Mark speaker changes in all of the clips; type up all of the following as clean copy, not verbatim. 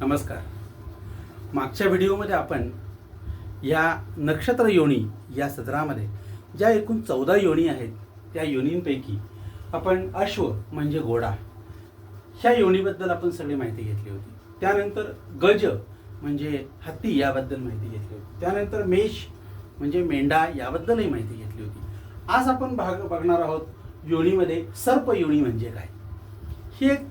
Speaker 1: नमस्कार. मागच्या व्हिडिओमध्ये आपण या नक्षत्र योनी या सदरामध्ये ज्या एकूण 14 योनी आहेत त्या योनींपैकी आपण अश्व म्हणजे घोडा ह्या योनीबद्दल आपण सगळी माहिती घेतली होती. त्यानंतर गज म्हणजे हत्ती याबद्दल माहिती घेतली होती. त्यानंतर मेष म्हणजे मेंढा याबद्दलही माहिती घेतली होती. आज आपण बघणार आहोत योनीमध्ये सर्प योनी म्हणजे काय. ही एक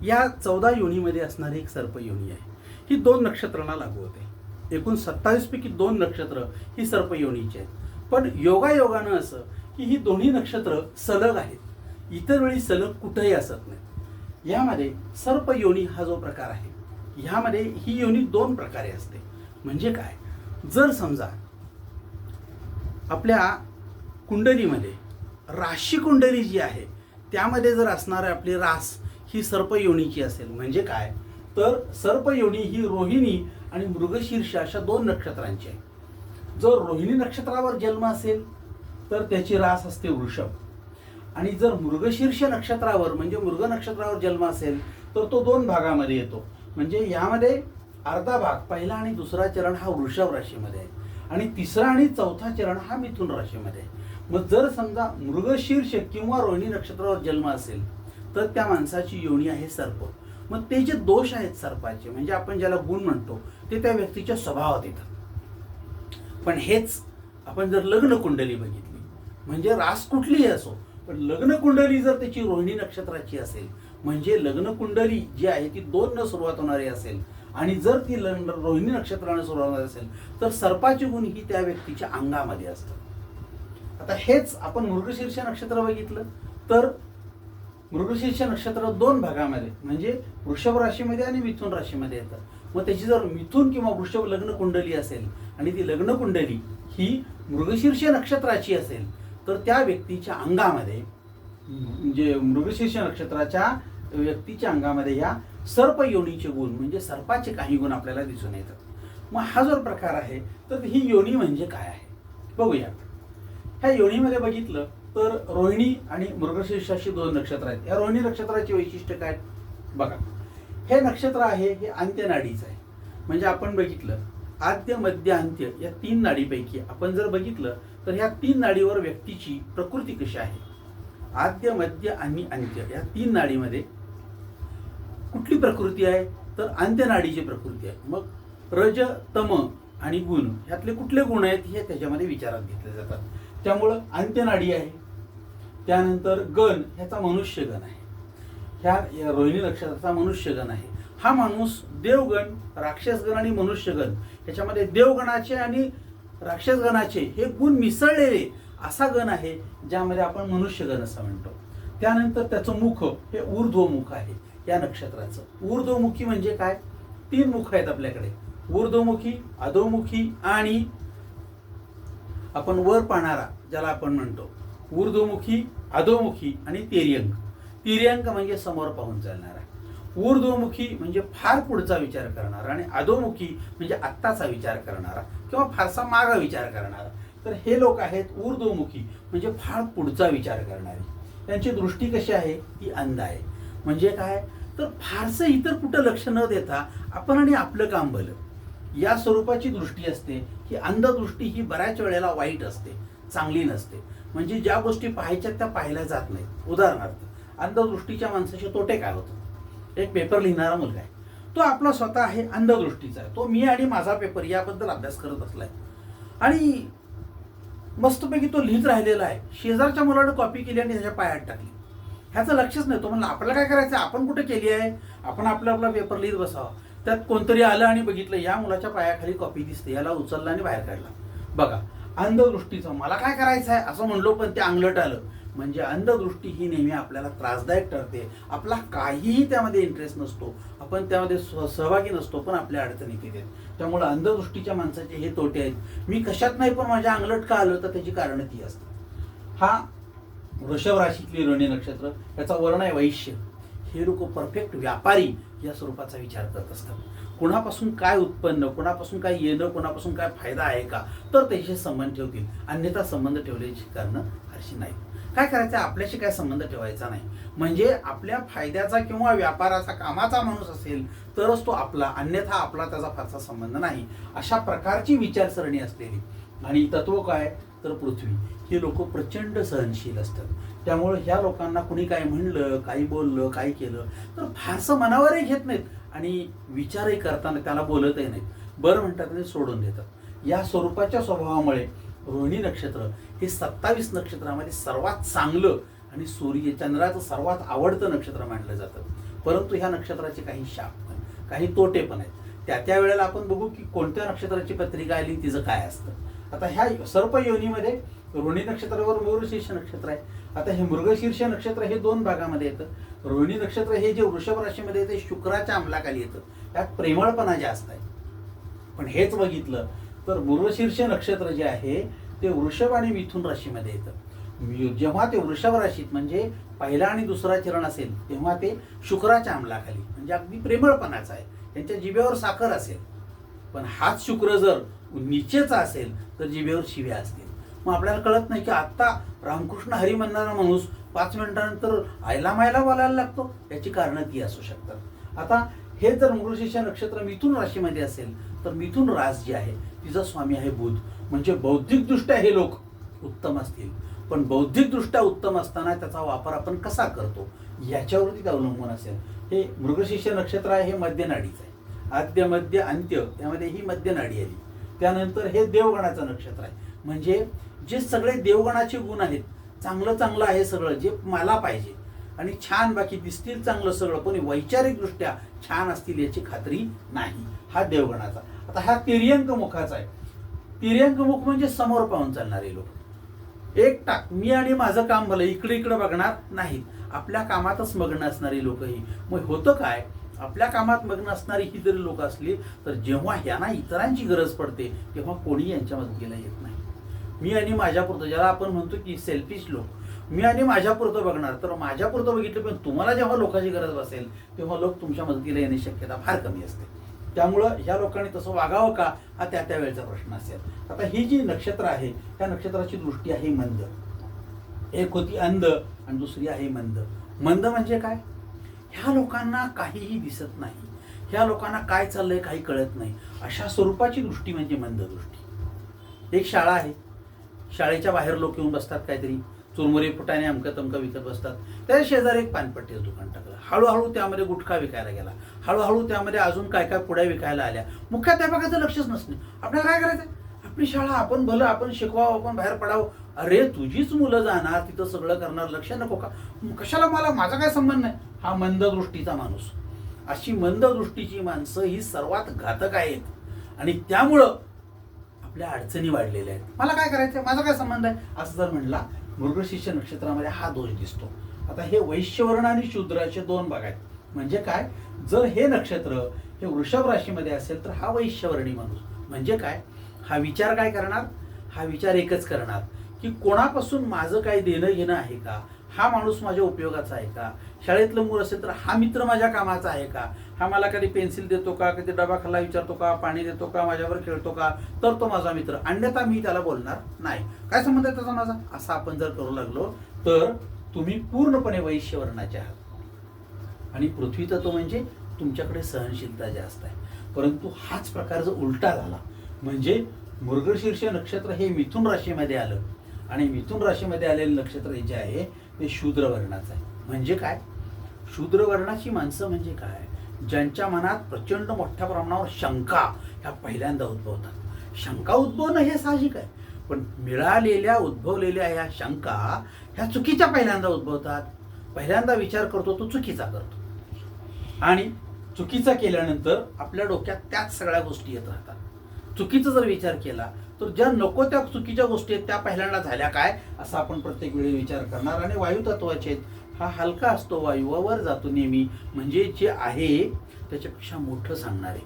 Speaker 1: या 14 योनीमध्ये असणारी एक सर्प योनी आहे. ही 2 नक्षत्रांना लागू होते. एकूण 27 पैकी 2 नक्षत्र ही सर्प योनीची आहेत. पण योगायोगानं असं की ही दोन्ही नक्षत्र सलग आहेत. इतर वेळी सलग कुठेही असत नाही. यामध्ये सर्प योनी हा जो प्रकार आहे ह्यामध्ये ही योनी 2 प्रकारे असते. म्हणजे काय, जर समजा आपल्या कुंडलीमध्ये राशी कुंडली जी आहे त्यामध्ये जर असणारी आपली रास ही सर्प योनीची असेल, म्हणजे काय तर सर्प योनी ही रोहिणी आणि मृगशीर्ष अशा 2 नक्षत्रांची आहे. जर रोहिणी नक्षत्रावर जन्म असेल तर त्याची रास असते वृषभ, आणि जर मृगशीर्ष नक्षत्रावर म्हणजे मृग नक्षत्रावर जन्म असेल तर तो 2 भागामध्ये येतो. म्हणजे यामध्ये अर्धा भाग, पहिला आणि दुसरा चरण हा वृषभ राशीमध्ये आहे आणि तिसरा आणि चौथा चरण हा मिथुन राशीमध्ये आहे. मग जर समजा मृगशीर्ष किंवा रोहिणी नक्षत्रावर जन्म असेल तर त्या माणसाची योनी आहे सर्प. मग ते जे दोष आहेत सर्पाचे म्हणजे आपण ज्याला गुण म्हणतो ते त्या व्यक्तीच्या स्वभावात येतात. पण हेच आपण जर लग्न कुंडली बघितली म्हणजे रास कुठलीही असो, पण लग्न कुंडली जर त्याची रोहिणी नक्षत्राची असेल म्हणजे लग्न कुंडली जी आहे ती 2 न सुरुवात होणारी असेल आणि जर ती रोहिणी नक्षत्राने सुरुवात होणार असेल तर सर्पाचे गुण ही त्या व्यक्तीच्या अंगामध्ये असतात. आता हेच आपण मृगशीर्ष नक्षत्र बघितलं तर मृगशीर्ष नक्षत्र 2 भागामध्ये म्हणजे वृषभ राशीमध्ये आणि मिथुन राशीमध्ये येतं. मग त्याची जर मिथुन किंवा वृषभ लग्न कुंडली असेल आणि ती लग्न कुंडली ही मृगशीर्ष नक्षत्राची असेल तर त्या व्यक्तीच्या अंगामध्ये म्हणजे मृगशीर्ष नक्षत्राच्या व्यक्तीच्या अंगामध्ये ह्या सर्प योनीचे गुण म्हणजे सर्पाचे काही गुण आपल्याला दिसून येतात. मग हा जो प्रकार आहे तर ही योनी म्हणजे काय आहे बघूया. ह्या योनीमध्ये बघितलं तर रोहिणी आणि मृगशीर्ष अशी 2 नक्षत्र आहेत. या रोहिणी नक्षत्राचे वैशिष्ट्य काय बघा. हे नक्षत्र आहे हे अंत्य नाडीचं आहे. म्हणजे आपण बघितलं आद्य मध्य अंत्य या 3 नाडीपैकी आपण जर बघितलं तर ह्या 3 नाडीवर व्यक्तीची प्रकृती कशी आहे. आद्य मध्य आणि अंत्य या 3 नाडीमध्ये कुठली प्रकृती आहे तर अंत्य नाडीची प्रकृती आहे. मग रज तम आणि गुण ह्यातले कुठले गुण आहेत हे त्याच्यामध्ये विचारात घेतले जातात. त्यामुळं अंत्य नाडी आहे. त्यानंतर गण ह्याचा मनुष्यगण आहे. ह्या रोहिणी नक्षत्राचा मनुष्यगण आहे. हा माणूस देवगण राक्षसगण आणि मनुष्यगण ह्याच्यामध्ये देवगणाचे आणि राक्षसगणाचे हे गुण मिसळलेले असा गण आहे ज्यामध्ये आपण मनुष्यगण असं म्हणतो. त्यानंतर त्याचं मुख हे ऊर्ध्वमुख आहे. या नक्षत्राचं ऊर्ध्वमुखी म्हणजे काय, 3 मुख आहेत आपल्याकडे, ऊर्ध्वमुखी, अधोमुखी आणि आपण वर पाहणारा ज्याला आपण म्हणतो. ऊर्ध्वमुखी, अधोमुखी आणि तिर्यंक. तिर्यंक म्हणजे समोर पाहून चालणारा. ऊर्ध्वमुखी म्हणजे फार पुढचा विचार करणारा आणि अधोमुखी म्हणजे आत्ताचा विचार करणारा किंवा फारसा मागा विचार करणारा. तर हे लोक आहेत ऊर्ध्वमुखी म्हणजे फार पुढचा विचार करणारे. त्यांची दृष्टी कशी आहे ती अंध आहे. म्हणजे काय तर फारसं इतर कुठं लक्ष न देता आपण आणि आपलं काम भलं या स्वरूपाची दृष्टी असते. ही अंधदृष्टी ही बऱ्याच वेळेला वाईट असते, चांगली नसते. म्हणजे ज्या गोष्टी पाहायच्या त्या पाहिल्या जात नाहीत. उदाहरणार्थ अंधदृष्टीच्या माणसाचे तोटे काय होतात. एक पेपर लिहिणारा मुलगा आहे, तो आपला स्वतः आहे अंधदृष्टीचा आहे. तो मी आणि माझा पेपर याबद्दल अभ्यास करत असलाय आणि मस्तपैकी तो लिहित राहिलेला आहे. शेजारच्या मुलाने कॉपी केली आणि त्याच्या पायात टाकली. ह्याचं लक्षच नाही. तो म्हणला आपल्याला काय करायचं, आपण कुठे केली आहे, आपण आपला पेपर लिहित बसावा. त्यात कोणतरी आलं आणि बघितलं या मुलाच्या पायाखाली कॉपी दिसते, याला उचलला आणि बाहेर काढला. बघा अंधदृष्टीचं मला काय करायचं आहे असं म्हणलो पण ते अंगलट आलं. म्हणजे अंधदृष्टी ही नेहमी आपल्याला त्रासदायक ठरते. आपला काहीही त्यामध्ये इंटरेस्ट नसतो, आपण त्यामध्ये सहभागी नसतो, पण आपल्या अडचणीत येते. त्यामुळे अंधदृष्टीच्या माणसाचे हे तोटे आहेत. मी कशात नाही पण माझ्या अंगलट का आलं तर त्याची कारणं ती असतात. हा वृषभ राशीतली रोहिणी नक्षत्र याचा वर्ण आहे वैश्य. हे लोक परफेक्ट व्यापारी या स्वरूपाचा विचार करत असतात. कोणापासून काय उत्पन्न, कोणापासून काय येणं, कोणापासून काय फायदा आहे का तर त्याचे संबंध ठेवतील, अन्यथा संबंध ठेवण्याची कारणं अशी नाहीत. काय करायचं, आपल्याशी काय संबंध ठेवायचा नाही. म्हणजे आपल्या फायद्याचा किंवा व्यापाराचा कामाचा माणूस असेल तरच तो आपला, अन्यथा आपला त्याचा फारसा संबंध नाही, अशा प्रकारची विचारसरणी असलेली. आणि तत्व काय तर पृथ्वी, ही लोक प्रचंड सहनशील असतात. त्यामुळे ह्या लोकांना कुणी काय म्हणलं, काही बोललं, काही केलं तर फारसं मनावरही घेत नाहीत आणि विचारही करताना त्याला बोलतही नाहीत, बरं म्हणतात आणि सोडून देतात. या स्वरूपाच्या स्वभावामुळे रोहिणी नक्षत्र हे 27 नक्षत्रामध्ये सर्वात चांगलं आणि सूर्य चंद्राचं सर्वात आवडतं नक्षत्र मानलं जातं. परंतु ह्या नक्षत्राचे काही शाप पण, काही तोटे पण आहेत. त्या वेळेला आपण बघू की कोणत्या नक्षत्राची पत्रिका आली, तिचं काय असतं. आता ह्या सर्प योनीमध्ये रोहिणी नक्षत्रावर मृगशीर्ष नक्षत्र आहे. आता हे मृगशीर्ष नक्षत्र हे 2 भागामध्ये येतं. रोहिणी नक्षत्र हे जे वृषभ राशीमध्ये येते शूद्राच्या अंमलाखाली येतं, त्यात प्रेमळपणा जास्त आहे. पण हेच बघितलं तर मृगशीर्ष नक्षत्र जे आहे ते वृषभ आणि मिथुन राशीमध्ये येतं. जेव्हा ते वृषभ राशीत म्हणजे पहिला आणि दुसरा चरण असेल तेव्हा ते शुक्राच्या अंमलाखाली, म्हणजे अगदी प्रेमळपणाचा आहे, त्यांच्या जिभेवर साखर असेल. पण हाच शुक्र जर नीचेचा असेल तर जिभेवर शिव्या असतील. मग आपल्याला कळत नाही की आत्ता रामकृष्ण हरी म्हणणारा माणूस 5 मिनिटानंतर आयला मायला बोलायला लागतो, याची कारणं ती असू शकतात. आता हे जर मृगशीर्ष नक्षत्र मिथुन राशीमध्ये असेल तर मिथुन रास जी आहे तिचा स्वामी आहे बुध. म्हणजे बौद्धिकदृष्ट्या हे लोक उत्तम असतील, पण बौद्धिकदृष्ट्या उत्तम असताना त्याचा वापर आपण कसा करतो याच्यावरती ते अवलंबून असेल. हे मृगशीर्ष नक्षत्र आहे, हे मध्य नाडीचं आहे. आद्य मध्य अंत्य त्यामध्ये ही मध्य नाडी आली. त्यानंतर हे देवगणाचं नक्षत्र आहे. म्हणजे जे सगळे देवगणाचे गुण आहेत, चांगलं चांगलं आहे सगळं जे मला पाहिजे आणि छान बाकी दिसतील चांगलं सगळं, पण वैचारिकदृष्ट्या छान असतील याची खात्री नाही, हा देवगणाचा. आता हा तिर्यंक मुखाचा आहे. तिर्यंक मुख म्हणजे समोर पाहून चालणारे लोक, एक टाक मी आणि माझं काम भलं, इकडे इकडे बघणार नाहीत, आपल्या कामातच मग्न असणारी लोक ही. मग होतं काय, आपल्या कामात मग्न असणारी ही जरी लोक असली तर जेव्हा ह्यांना इतरांची गरज पडते तेव्हा कोणी यांच्या मदतीला येत नाही. मी आणि माझ्यापुरतं, ज्याला आपण म्हणतो की सेल्फिश लोक, मी आणि माझ्यापुरतं बघणार, तर माझ्यापुरतं बघितलं पण तुम्हाला जेव्हा लोकांची गरज असेल तेव्हा लोक तुमच्या मदतीला येण्याची शक्यता फार कमी असते. त्यामुळं ह्या लोकांनी तसं वागावं का हा त्या वेळेचा प्रश्न असेल. आता ही जी नक्षत्र आहे त्या नक्षत्राची दृष्टी आहे मंद. एक होती अंध आणि दुसरी आहे मंद. मंद म्हणजे काय, ह्या लोकांना काहीही दिसत नाही, ह्या लोकांना काय चाललंय काही कळत नाही, अशा स्वरूपाची दृष्टी म्हणजे मंद दृष्टी. एक शाळा आहे, शाळेच्या बाहेर लोक येऊन बसतात, काहीतरी चुरमुरे फुटाने अमकं तमकं विकत बसतात. त्या शेजारी एक पानपट्टीचं दुकान टाकलं, हळूहळू त्यामध्ये गुटखा विकायला गेला, हळूहळू त्यामध्ये अजून काय काय पुड्या विकायला आल्या. मुख्याध्यापकाचं लक्षच नसणे, आपल्याला काय करायचं, आपली शाळा आपण भलं, आपण शिकवावं, आपण बाहेर पडावं. अरे तुझीच मुलं जाणार तिथं सगळं करणार, लक्ष नको का, कशाला, मला माझा काय संबंध नाही. हा मंद दृष्टीचा माणूस. अशी मंद दृष्टीची माणसं ही सर्वात घातक आहेत आणि त्यामुळं आपल्या अडचणी वाढलेल्या आहेत. मला काय करायचं, माझा काय संबंध आहे असं जर म्हणला, मृगशीर्ष नक्षत्रामध्ये हा दोष दिसतो. आता हे वैश्यवर्ण आणि शूद्राचे 2 भाग आहेत. म्हणजे काय, जर हे नक्षत्र हे वृषभ राशीमध्ये असेल तर हा वैश्यवर्णी माणूस म्हणजे काय, हा विचार काय करणार, हा विचार एकच करणार की कोणापासून माझं काही देणं घेणं आहे का, हा माणूस माझ्या उपयोगाचा आहे का, शाळेतलं मूळ असेल तर हा मित्र माझ्या कामाचा आहे का, हा मला कधी पेन्सिल देतो का, कधी डबा खायला विचारतो का, पाणी देतो का, माझ्यावर खेळतो का, तर तो माझा मित्र, अन्यथा मी त्याला बोलणार नाही. काय संबंध आहे त्याचा माझा, असं आपण जर करू लागलो तर तुम्ही पूर्णपणे वैश्यवर्णाचे आहात. आणि पृथ्वी तत्व म्हणजे तुमच्याकडे सहनशीलता जास्त आहे. परंतु हाच प्रकार जर उलटा झाला, म्हणजे मृगशीर्ष नक्षत्र हे मिथुन राशीमध्ये आलं आणि मिथुन राशीमध्ये आलेलं नक्षत्र जे आहे ते शूद्र वर्णाचं आहे. म्हणजे काय, शूद्र वर्णाची माणसं म्हणजे काय, ज्यांच्या मनात प्रचंड मोठ्या प्रमाणावर शंका ह्या पहिल्यांदा उद्भवतात. शंका उद्भवणं हे साहजिक आहे, पण मिळालेल्या उद्भवलेल्या ह्या शंका ह्या चुकीच्या पहिल्यांदा उद्भवतात. पहिल्यांदा विचार करतो तो चुकीचा करतो आणि चुकीचा केल्यानंतर आपल्या डोक्यात त्याच सगळ्या गोष्टी येत राहतात. चुकीचा जर विचार केला तर ज्या नको त्या चुकीच्या गोष्टी आहेत त्या पहिल्यांदा झाल्या काय असं आपण प्रत्येक वेळी विचार करणार. आणि वायू तत्वाचे आहेत, हा हलका असतो, वायूवर जातो नेहमी, म्हणजे जे आहे त्याच्यापेक्षा मोठं सांगणारे.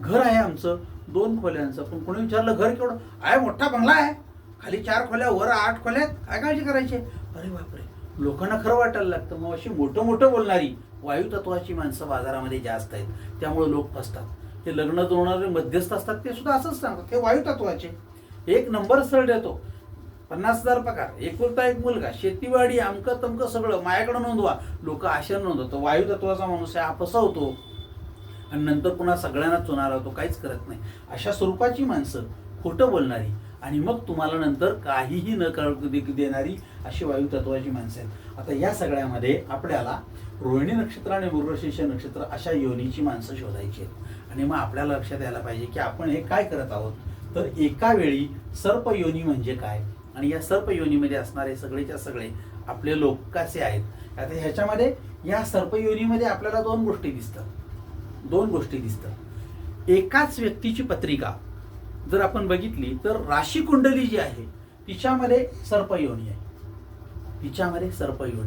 Speaker 1: घर आहे आमचं 2 खोल्यांचं, पण कोणी विचारलं घर केवढं आहे, मोठा बंगला आहे, खाली 4 खोल्या वर 8 खोल्या, काय काळजी करायची, अरे बापरे, लोकांना खरं वाटायला लागतं. मग अशी मोठं मोठं बोलणारी वायू तत्वाची माणसं बाजारामध्ये जास्त आहेत, त्यामुळे लोक फसतात. हे लग्न जोडणारे मध्यस्थ असतात ते सुद्धा असंच सांगतात, हे वायू तत्वाचे. 1 नंबर स्थळ देतो, 50,000 पगार, एकुलता एक मुलगा, शेतीवाडी, अमकं तमकं सगळं माझ्याकडे नोंदवा. लोक आशा नोंदवतो. वायू तत्वाचा माणूस आहे, हा फसवतो आणि नंतर पुन्हा सगळ्यांना चुना लावतो, काहीच करत नाही. अशा स्वरूपाची माणसं, खोटं बोलणारी आणि मग तुम्हाला नंतर काहीही न कळू देणारी अशी वायू तत्वाची माणसं आहेत. आता या सगळ्यामध्ये आपल्याला रोहिणी नक्षत्र आणि मृगशीर्ष नक्षत्र अशा योनीची माणसं शोधायची आहेत. आणि मग आपल्याला लक्षात यायला पाहिजे की आपण हे काय करत आहोत. तर एका वेळी सर्प योनी म्हणजे काय आणि या सर्प योनीमध्ये असणारे सगळेच्या सगळे आपले लोक कसे आहेत. आता ह्याच्यामध्ये या सर्प योनीमध्ये आपल्याला दोन गोष्टी दिसतात. एकाच व्यक्तीची पत्रिका जर आपण बघितली तर राशी कुंडली जी आहे तिच्यामध्ये सर्प योनी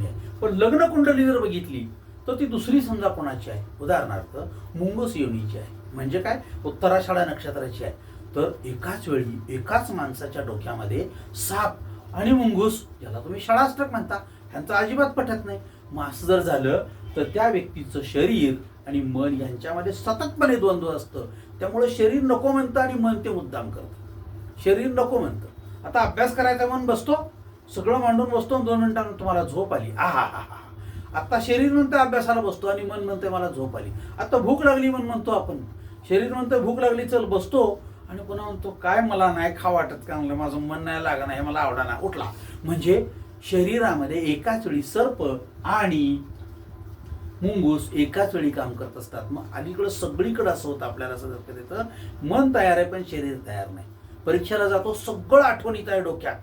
Speaker 1: आहे, पण लग्न कुंडली जर बघितली तर ती दुसरी समजा कोणाची आहे. उदाहरणार्थ मुंगूस योनीची आहे. म्हणजे काय, उत्तराषाढा नक्षत्राची आहे. तर एकाच वेळी एकाच माणसाच्या डोक्यामध्ये साप आणि मुंगूस, ज्याला तुम्ही षडाष्टक म्हणता, ह्यांचं अजिबात पटत नाही. मग असं जर झालं तर त्या व्यक्तीचं शरीर आणि मन यांच्यामध्ये सततपणे द्वंद्व असतं. त्यामुळे शरीर नको म्हणतं आणि मन ते मुद्दाम करतं. शरीर नको म्हणतं. आता अभ्यास करायचा मन बसतो, सगळं मांडून बसतो, 2 मिनिटांनी तुम्हाला झोप आली. आता शरीर म्हणतं अभ्यासाला बसतो आणि मन म्हणतं मला झोप आली. आता भूक लागली म्हणतो आपण, शरीर म्हणतं भूक लागली चल बसतो आणि पुन्हा म्हणतो काय मला नाही खा वाटत, का म्हणलं माझं मन नाही लागत नाही, मला आवडा ना, उठला. म्हणजे शरीरामध्ये एकाच वेळी सर्प आणि मुंगूस एकाच वेळी काम करत असतात. मग अलीकडं सगळीकडे असं होतं आपल्याला, असं येतं मन तयार आहे पण शरीर तयार नाही. परीक्षेला जातो, सगळं आठवणीत आहे डोक्यात,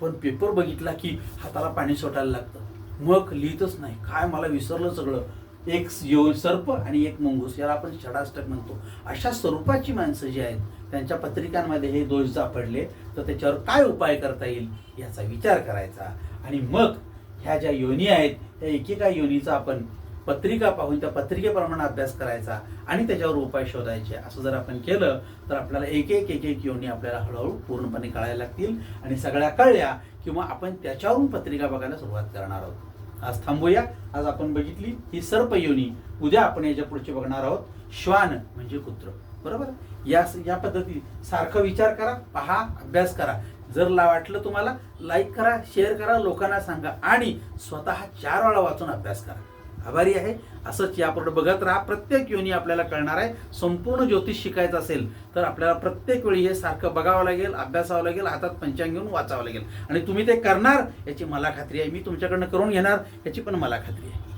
Speaker 1: पण पेपर बघितला की हाताला पाणी सुटायला लागतं, मग लिहितच नाही. काय मला विसरलं सगळं. एक सर्प आणि एक मुंगूस, याला आपण षडाष्टक म्हणतो. अशा स्वरूपाची माणसं जी आहेत त्यांच्या पत्रिकांमध्ये हे दोष सापडले तर त्याच्यावर काय उपाय करता येईल याचा विचार करायचा. आणि मग ह्या ज्या योनी आहेत त्या एकेका योनीचा आपण पत्रिका पाहून त्या पत्रिकेप्रमाणे अभ्यास करायचा आणि त्याच्यावर उपाय शोधायचे. असं जर आपण केलं तर आपल्याला एक एक योनी आपल्याला हळूहळू पूर्णपणे कळायला लागतील. आणि सगळ्या कळल्या किंवा आपण त्याच्यावरून पत्रिका बघायला सुरुवात करणार आहोत. आज थांबूया. आज आपण बघितली ही सर्प योनी. उद्या आपण याच्या पुढचे बघणार आहोत श्वान म्हणजे कुत्र. बरोबर. या पद्धती सारखं विचार करा, पहा, अभ्यास करा. जर वाटलं तुम्हाला लाईक करा, शेअर करा, लोकांना सांगा आणि स्वतः 4 वेळा वाचून अभ्यास करा. आभारी आहे. असंच यापुढे बघत राहा. प्रत्येक योनी आपल्याला कळणार आहे. संपूर्ण ज्योतिष शिकायचं असेल तर आपल्याला प्रत्येक वेळी हे सारखं बघावं लागेल, अभ्यासावं लागेल, हातात पंचांग घेऊन वाचावं लागेल. आणि तुम्ही ते करणार याची मला खात्री आहे. मी तुमच्याकडनं करून घेणार याची पण मला खात्री आहे.